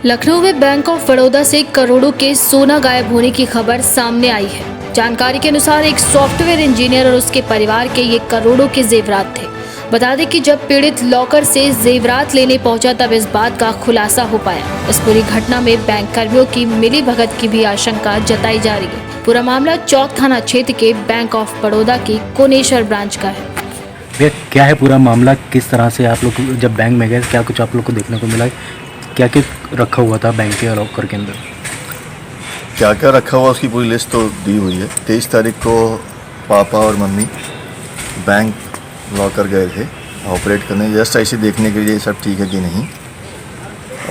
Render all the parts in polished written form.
लखनऊ में bank of Baroda से करोड़ों के सोना गायब होने की खबर सामने आई है। जानकारी के अनुसार एक सॉफ्टवेयर इंजीनियर और उसके परिवार के ये करोड़ों के जेवरात थे। बता दें कि जब पीड़ित लॉकर से जेवरात लेने पहुंचा तब इस बात का खुलासा हो पाया। इस पूरी घटना में बैंक कर्मियों की मिलीभगत की भी आशंका जताई जा रही है। पूरा मामला चौक थाना क्षेत्र के बैंक ऑफ बड़ौदा की कोनेश्वर ब्रांच का है। क्या है पूरा मामला, किस तरह से आप लोग जब बैंक में गए, क्या कुछ आप लोग को देखने को मिला, क्या क्या रखा हुआ था बैंक के लॉकर के अंदर? क्या क्या रखा हुआ उसकी पूरी लिस्ट तो दी हुई है। 23 तारीख को पापा और मम्मी बैंक लॉकर गए थे ऑपरेट करने, जस्ट ऐसे देखने के लिए सब ठीक है कि नहीं।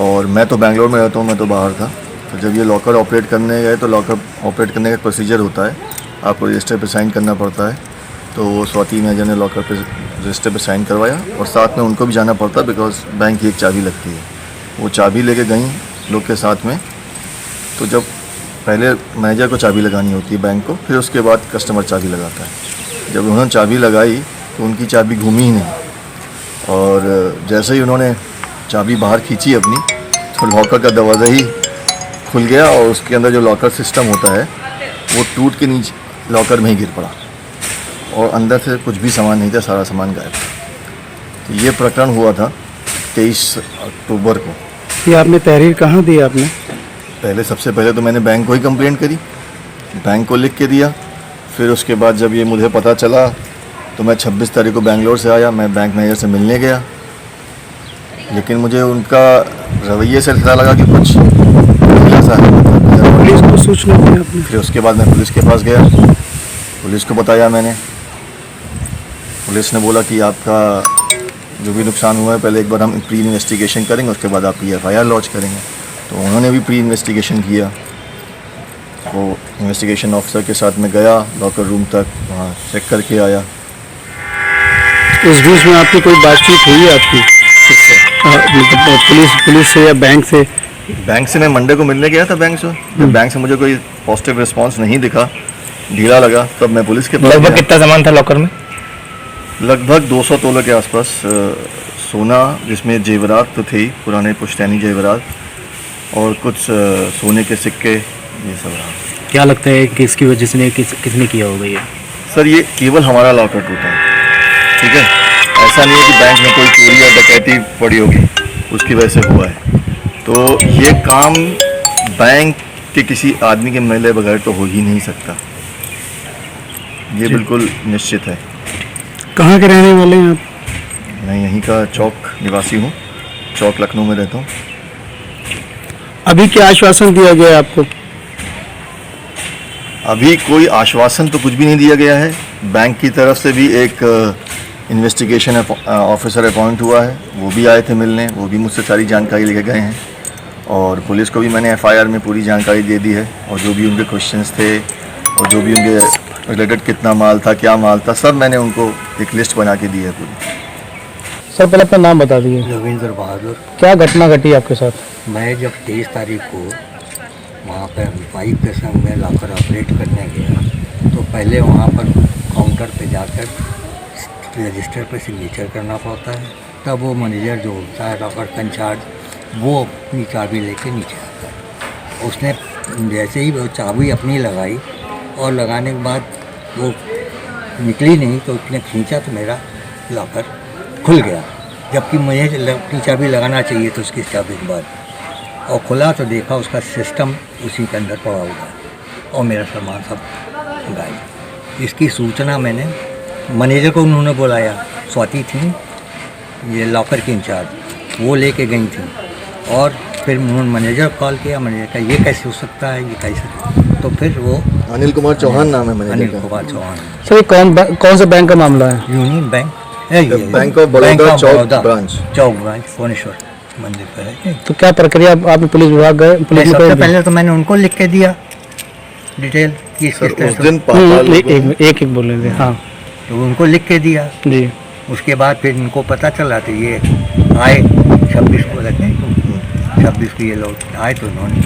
और मैं तो बेंगलोर में रहता हूँ, मैं तो बाहर था। तो जब ये लॉकर ऑपरेट करने गए तो लॉकर ऑपरेट करने का प्रोसीजर होता है, आपको रजिस्टर पे साइन करना पड़ता है। तो स्वाति मैनेजर ने लॉकर पे रजिस्टर पे साइन करवाया और साथ में उनको भी जाना पड़ता है, बिकॉज बैंक की एक चाबी लगती है। वो चाबी लेके गई लोग के साथ में। तो जब पहले मैनेजर को चाबी लगानी होती है बैंक को, फिर उसके बाद कस्टमर चाबी लगाता है। जब उन्होंने चाबी लगाई तो उनकी चाबी घूमी ही नहीं, और जैसे ही उन्होंने चाबी बाहर खींची अपनी, तो लॉकर का दरवाज़ा ही खुल गया और उसके अंदर जो लॉकर सिस्टम होता है वो टूट के नीचे लॉकर में ही गिर पड़ा और अंदर से कुछ भी सामान नहीं था, सारा सामान गायब था। तो ये प्रकरण हुआ था 23 अक्टूबर को। ये आपने तहरीर कहाँ दी आपने? सबसे पहले तो मैंने बैंक को ही कंप्लेंट करी, बैंक को लिख के दिया। फिर उसके बाद जब ये मुझे पता चला तो मैं 26 तारीख को बेंगलोर से आया, मैं बैंक मैनेजर से मिलने गया। लेकिन मुझे उनका रवैये से पता लगा कि कुछ ऐसा है। पुलिस को सूचना दी आपने? फिर उसके बाद मैं पुलिस के पास गया, पुलिस को बताया मैंने। पुलिस ने बोला कि आपका जो भी नुकसान हुआ है पहले एक बार हम प्री इन्वेस्टिगेशन करेंगे, उसके बाद आपकी FIR लॉन्च करेंगे। तो उन्होंने भी प्री इन्वेस्टिगेशन किया। वो इन्वेस्टिगेशन ऑफिसर के साथ में गया लॉकर रूम तक, वहाँ चेक करके आया। इस बीच में आपकी कोई बातचीत हुई है आपकी? मतलब पुलिस से या बैंक से? बैंक से मैं मंडे को मिलने गया था बैंक से। जब बैंक से मुझे कोई पॉजिटिव रिस्पांस नहीं दिखा, ढीला लगा, तब मैं पुलिस के पास लगभग कितना सामान था लॉकर में? लगभग 200 तोले के आसपास सोना, जिसमें जेवरात तो थे, पुराने पुश्तैनी जेवरात, और कुछ सोने के सिक्के, ये सब रहा। क्या लगता है कि इसकी वजह से किसने किया होगा ये? सर ये केवल हमारा लॉकर टूटा है, ठीक है। ऐसा नहीं है कि बैंक में कोई चोरी या डकैती पड़ी होगी, उसकी वजह से हुआ है। तो ये काम बैंक के किसी आदमी के मिले बगैर तो हो ही नहीं सकता, ये बिल्कुल निश्चित है। कहाँ के रहने वाले हैं आप? मैं यहीं का चौक निवासी हूँ, चौक लखनऊ में रहता हूँ। अभी क्या आश्वासन दिया गया है आपको? अभी कोई आश्वासन तो कुछ भी नहीं दिया गया है। बैंक की तरफ से भी एक इन्वेस्टिगेशन ऑफिसर अपॉइंट हुआ है, वो भी आए थे मिलने, वो भी मुझसे सारी जानकारी लेके गए हैं। और पुलिस को भी मैंने FIR में पूरी जानकारी दे दी है, और जो भी उनके क्वेश्चंस थे और जो भी उनके रिलेटेड कितना माल था, क्या माल था, सब मैंने उनको एक लिस्ट बना के दी है पूरी। सर पहले अपना नाम बता दीजिए। रविंद्र बहादुर। क्या घटना घटी आपके साथ? मैं जब 23 तारीख को वहाँ पर बाइक के संग में लॉकर ऑपरेट करने गया, तो पहले वहाँ पर काउंटर पे जाकर रजिस्टर पे सिग्नेचर करना पड़ता है। तब वो मैनेजर जो होता है लॉकर का इंचार्ज, वो अपनी चाबी लेके नीचे आता है। उसने जैसे ही वो चाबी अपनी लगाई और लगाने के बाद वो निकली नहीं, तो उसने खींचा तो मेरा लॉकर खुल गया, जबकि मुझे अपनी चाबी लगाना चाहिए तो उसकी चाबी के बाद। और खुला तो देखा उसका सिस्टम उसी के अंदर पड़ा हुआ है और मेरा सामान सब गायब। इसकी सूचना मैंने मैनेजर को उन्होंने बुलाया, स्वाति थी ये लॉकर की इंचार्ज, वो लेके गई थी। और फिर उन्होंने मैनेजर को कॉल किया, मैनेजर का ये कैसे हो सकता है, ये कैसे, तो फिर वो अनिल कुमार चौहान नाम है मैनेजर अनिल का। कुमार चौहान। सर कौन सा बैंक का मामला है? Union bank, bank of Baroda चौक ब्रांच, कोनेश्वर मंदिर पर है। तो क्या प्रक्रिया, आप पुलिस विभाग गए? पुलिस सबसे पहले तो मैंने उनको लिख के दिया डिटेल कि सर, उस दिन पापा एक बोल रहे थे। हाँ, तो उनको लिख के दिया जी। उसके बाद फिर इनको पता चला, तो ये आए 26 को लगे, तो 26 को ये लोग आए, तो उन्होंने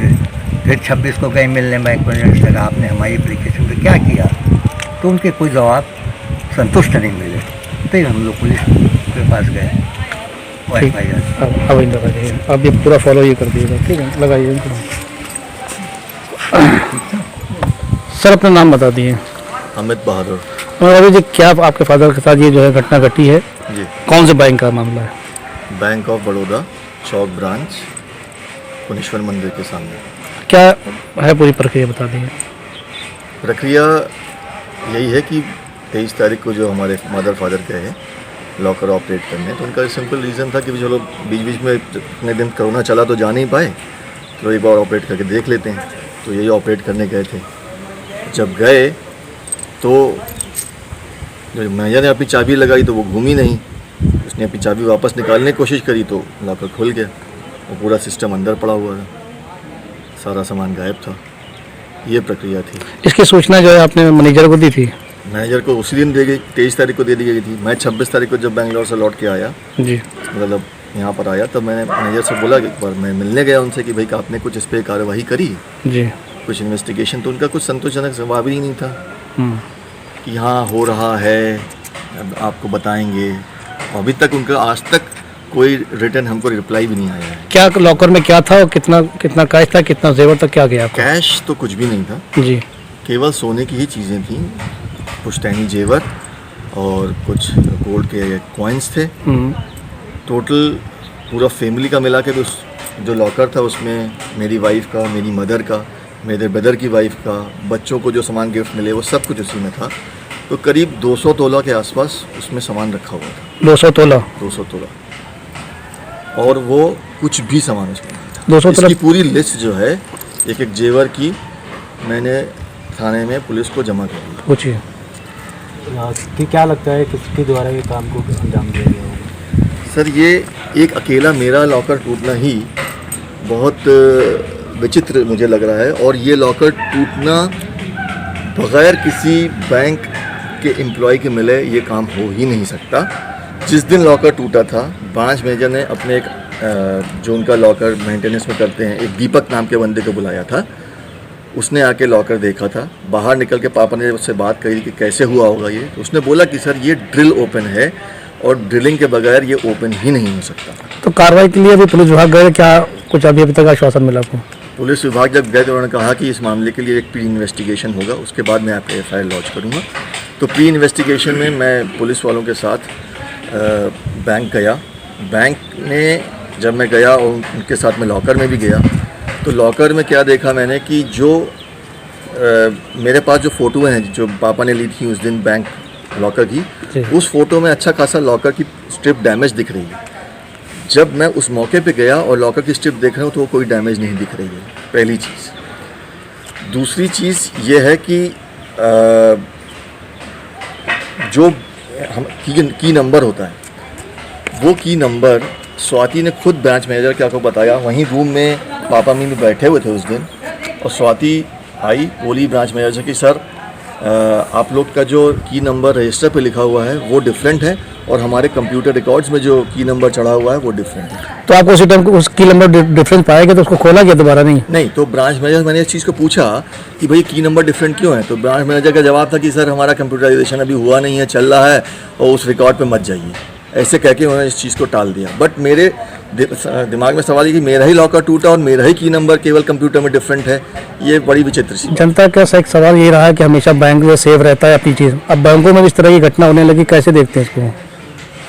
फिर 26 को गए मिलने बैंक मैनेजर से, आपने हमारी एप्लीकेशन पर क्या किया, तो उनके कोई जवाब संतुष्ट नहीं मिले। फिर हम लोग पुलिस के पास गए, वाईफाई है। अब इन लगा दीजिए, अब ये पूरा फॉलो ये कर दीजिएगा, ठीक है, लगाइए इनको। सर अपना नाम बता दिए। अमित बहादुर और अभी जी क्या आपके फादर के साथ ये जो है घटना घटी है, जी। कौन से बैंक का मामला है? बैंक ऑफ बड़ौदा चौक ब्रांच कुनेश्वर मंदिर के सामने। क्या है पूरी प्रक्रिया बता दिए। प्रक्रिया यही है कि 23 तारीख को जो हमारे मदर फादर गए हैं लॉकर ऑपरेट करने, तो उनका सिंपल रीज़न था कि चलो बीच बीच में इतने दिन कोरोना चला तो जा नहीं पाए, तो एक बार ऑपरेट करके देख लेते हैं। तो यही ऑपरेट करने गए थे। जब गए तो जो मैनेजर ने अपनी चाबी लगाई तो वो घूमी नहीं, उसने अपनी चाबी वापस निकालने की कोशिश करी तो लॉकर खुल गया और पूरा सिस्टम अंदर पड़ा हुआ था, सारा सामान गायब था। ये प्रक्रिया थी। इसकी सूचना जो है आपने मैनेजर को दी थी? मैनेजर को उसी दिन दे गई, 23 तारीख को दे दी गई थी। मैं 26 तारीख को जब बेंगलोर से लौट के आया, जी, मतलब यहाँ पर आया, तब मैंने मैनेजर से बोला कि एक बार मैं मिलने गया उनसे कि भाई आपने कुछ इस पर कार्रवाई करी, जी, कुछ इन्वेस्टिगेशन। तो उनका कुछ संतोषजनक जवाब ही नहीं था हम्म, कि हाँ हो रहा है, अब आपको बताएंगे। अभी तक उनका आज तक कोई रिटर्न हमको रिप्लाई भी नहीं आया है। क्या लॉकर में क्या था और कितना कितना कैश था, कितना जेवर था, क्या गया आपका? कैश तो कुछ भी नहीं था, जी, केवल सोने की ही चीज़ें थी, पुश्तैनी जेवर और कुछ गोल्ड के कॉइन्स थे। टोटल पूरा फैमिली का मिला के जो लॉकर था उसमें मेरी वाइफ का, मेरी मदर का, मेरे ब्रदर की वाइफ का, बच्चों को जो सामान गिफ्ट मिले वो सब कुछ उसी में था। तो करीब 200 तोला के आसपास उसमें सामान रखा हुआ था। 200 तोला? 200 तोला, और वो कुछ भी सामान उसमें नहीं था। 200 तोला इसकी पूरी लिस्ट जो है एक एक जेवर की मैंने थाने में पुलिस को जमा कर दी। पूछिए। कि क्या लगता है किसके द्वारा ये काम को अंजाम दिया गया होगा? सर ये एक अकेला मेरा लॉकर टूटना ही बहुत विचित्र मुझे लग रहा है, और ये लॉकर टूटना बग़ैर किसी बैंक के एम्प्लॉय के मिले ये काम हो ही नहीं सकता। जिस दिन लॉकर टूटा था, ब्रांच मैनेजर ने अपने एक जो उनका लॉकर मेंटेनेंस में करते हैं एक दीपक नाम के बंदे को बुलाया था। उसने आके लॉकर देखा था, बाहर निकल के पापा ने उससे बात करी कि कैसे हुआ होगा ये, तो उसने बोला कि सर ये ड्रिल ओपन है और ड्रिलिंग के बगैर ये ओपन ही नहीं हो सकता। तो कार्रवाई के लिए अभी पुलिस विभाग गए, क्या कुछ अभी तक आश्वासन मिला आपको? पुलिस विभाग जब गए तो उन्होंने कहा कि इस मामले के लिए एक प्री इन्वेस्टिगेशन होगा, उसके बाद मैं आपका FIR लॉन्च करूँगा। तो प्री इन्वेस्टिगेशन में मैं पुलिस वालों के साथ बैंक गया। बैंक ने जब मैं गया और उनके साथ में लॉकर में भी गया, तो लॉकर में क्या देखा मैंने कि जो मेरे पास जो फ़ोटो हैं जो पापा ने ली थी उस दिन बैंक लॉकर की, उस फ़ोटो में अच्छा खासा लॉकर की स्ट्रिप डैमेज दिख रही है। जब मैं उस मौके पे गया और लॉकर की स्ट्रिप देख रहा हूँ तो कोई डैमेज नहीं दिख रही है, पहली चीज़। दूसरी चीज़ ये है कि जो हम की नंबर होता है, वो की नंबर स्वाति ने खुद ब्रांच मैनेजर क्या को बताया। वहीं रूम में पापा मम्मी बैठे हुए थे उस दिन, और स्वाति आई, बोली ब्रांच मैनेजर से कि सर आप लोग का जो की नंबर रजिस्टर पे लिखा हुआ है वो डिफरेंट है, और हमारे कंप्यूटर रिकॉर्ड्स में जो की नंबर चढ़ा हुआ है वो डिफरेंट है। तो आपको उसी टाइम उस की नंबर डिफरेंस पाएगा तो उसको खोला गया दोबारा? नहीं, तो ब्रांच मैनेजर, मैंने इस चीज़ को पूछा कि भाई की नंबर डिफरेंट क्यों है, तो ब्रांच मैनेजर का जवाब था कि सर हमारा कंप्यूटराइजेशन अभी हुआ नहीं है, चल रहा है, और उस रिकॉर्ड पे मत जाइए। ऐसे कह के उन्होंने इस चीज़ को टाल दिया। बट मेरे दिमाग में सवाल है कि मेरा ही लॉकर टूटा और मेरा ही की नंबर केवल कंप्यूटर में डिफरेंट है, ये बड़ी विचित्र सी। जनता का एक सवाल ये रहा है कि हमेशा बैंक में सेफ रहता है अपनी चीज़, अब बैंकों में इस तरह की घटना होने लगी, कैसे देखते हैं इसको?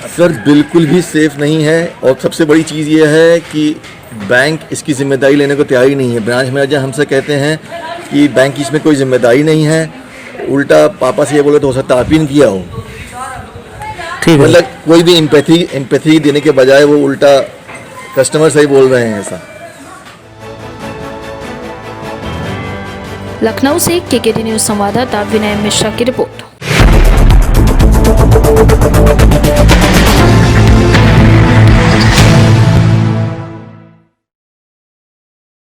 सर बिल्कुल भी सेफ नहीं है, और सबसे बड़ी चीज़ ये है कि बैंक इसकी जिम्मेदारी लेने को तैयार ही नहीं है। ब्रांच मैनेजर हमसे कहते हैं कि बैंक की इसमें कोई जिम्मेदारी नहीं है, उल्टा पापा से ये बोले तो हो सकता आप ही ने किया हो। ठीक है, मतलब कोई भी एम्पैथी देने के बजाय वो उल्टा कस्टमर से ही बोल रहे हैं ऐसा। लखनऊ से KKD न्यूज संवाददाता विनय मिश्रा की रिपोर्ट।